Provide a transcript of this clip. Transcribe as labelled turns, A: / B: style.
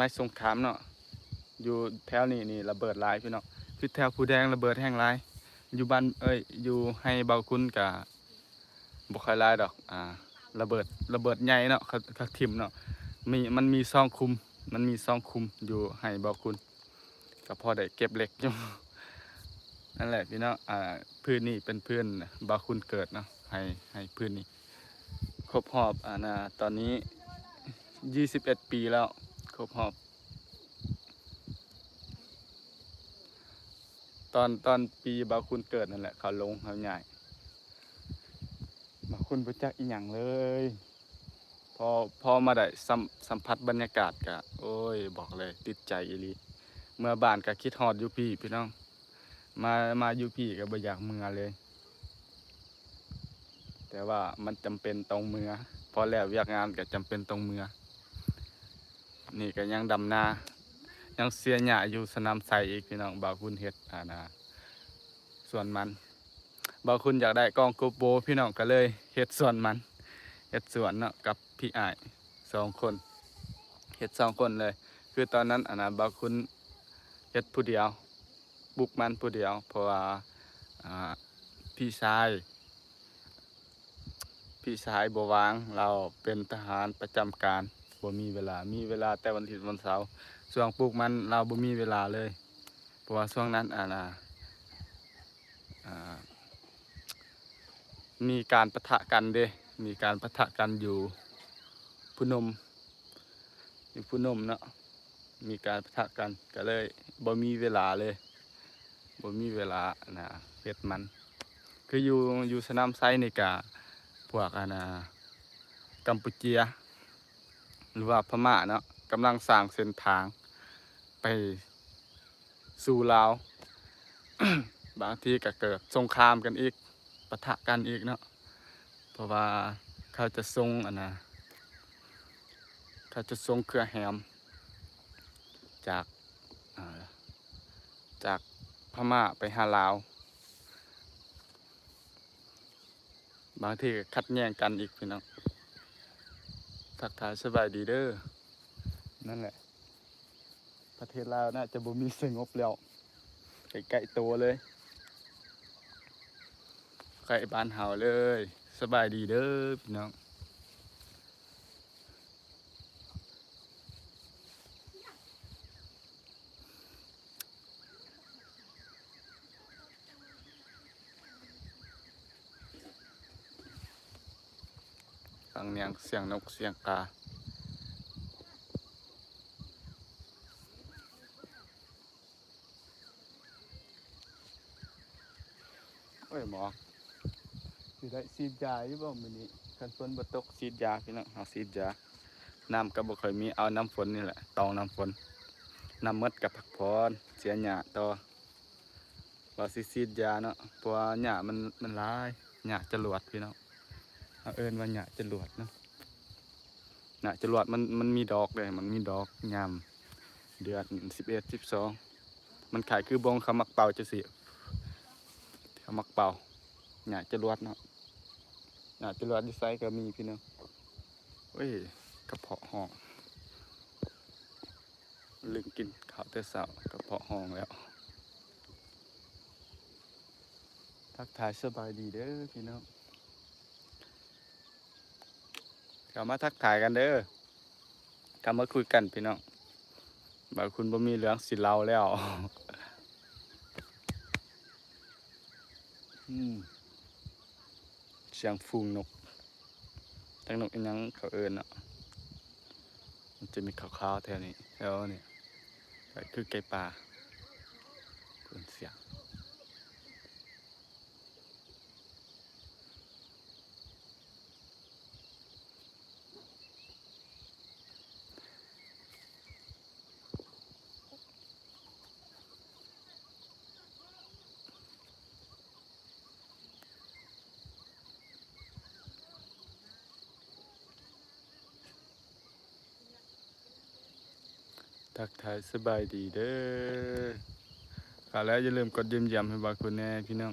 A: มัยสงครามเนาะอยู่แถวนี้นี่ระเบิดหลายพี่น้องคือแถวผู้แดงระเบิดแห้งหลายอยู่บ้านอยู่ให้เบาคุณกะบ่ค่อยหลายดอกระเบิดใหญ่เนาะเขาทิ่มเนาะมันมีซองคุมอยู่ให้เบาคุณก็พอได้เก็บเหล็กอยู่นั่นแหละพี่น้องพื้นนี่เป็นพื้นเบาคุณเกิดเนาะให้พื้นนี่ครบรอบตอนนี้21 ปีแล้วครบรอบตอนปีบาคุณเกิดนั่นแหละเขาลงเขาใหญ่บาคุณประจักษ์อีหยังเลยพอมาได้สัมผัสบรรยากาศกะโอ้ยบอกเลยติดใจอีหลีเมื่อบ้านก็คิดฮอดอยู่พี่น้องมาอยู่พี่ก็บ่อยากเมือเลยแต่ว่ามันจำเป็นต้องเมือพอแล้วเวียกงานก็จำเป็นต้องเมือนี่ก็ยังดำนายังเสียหญ้าอยู่สนามไสอีกพี่น้องบ่าวคุณเฮ็ดส่วนมันบ่าวคุณอยากได้กล้องโกโปรพี่น้องก็เลยเฮ็ดส่วนมันเฮ็ดสวนเนาะกับพี่อ้าย2 คนเฮ็ด2 คนเลยคือตอนนั้นบ่าวคุณเฮ็ดผู้เดียวบุกมันผู้เดียวเพราะว่าพี่ชายบ่ว่างเราเป็นทหารประจำการบ่มีเวลาแต่วันอาทิตย์วันเสาร์ช่วงปลูกมันเราบ่มีเวลาเลยเพราะว่าช่วงนั้นมีการปะทะกันมีการปะทะกันอยู่พุนมเนาะมีการปะทะกันก็เลยบ่มีเวลาเลยบ่มีเวลาเฮ็ดมันคืออยู่สนามไซนี่กะพวกกัมพูเชียหรือว่าพม่าเนาะกำลังสร้างเส้นทางไปสู่ลาว บางทีก็เกิดสงครามกันอีกปะทะกันอีกเนาะเพราะว่าเขาจะส่งเครือแฮมจากพม่าไปหาลาวบางทีก็ขัดแย้งกันอีกพี่น้องทักทายสบายดีเด้อนั่นแหละประเทศลาวน่าจะบ่มีสงบแล้วใกล้ๆตัวเลยใกล้บ้านเฮาเลยสบายดีเด้อพี่น้องฟังเสียงนกเสียงกาโอ้ยหมอสิได้ฉีดยาอยู่บ่มื้อนี้คันฝนบ่ตกฉีดยาพี่น้องเฮาฉีดยาน้ำก็บ่ค่อยมีเอาน้ำฝนนี่แหละตองน้ำฝนน้ำมดกับพักพรเสียหญ้าต่อว่าสิฉีดยาเนาะเพราะว่าหญ้ามันหลายหญ้าจรวดพี่น้องเอาเอิ้นว่าหญ้าจรวดเนาะหญ้าจรวดมันมีดอกเลยมันมีดอกยามเดือน11 12มันขายคือบงเขามักเป่าจังซี่เขามักเป่าหญ้าจรวดเนาะหญ้าจรวดอยู่ไสก็มีพี่น้องเอ้ยกระเพาะห้องลืมกินข้าวแต่เช้ากระเพาะห้องแล้วทักทายสบายดีเด้อพี่น้องเข้ามาทักทายกันเด้อเข้ามาคุยกันพี่น้องบางคุณบ่มีเรื่องสิเล่าแล้วเสียงฟูงนกทั้งนกอีหยังเขาเอิ้นเนาะมันจะมีขาวๆแถวนี้ก็คือไก่ป่าคุณเสียงทักทายสบายดีเด้อค่ะแล้วอย่าลืมกดยิ้มแย้มให้บางคุณแน่พี่น้อง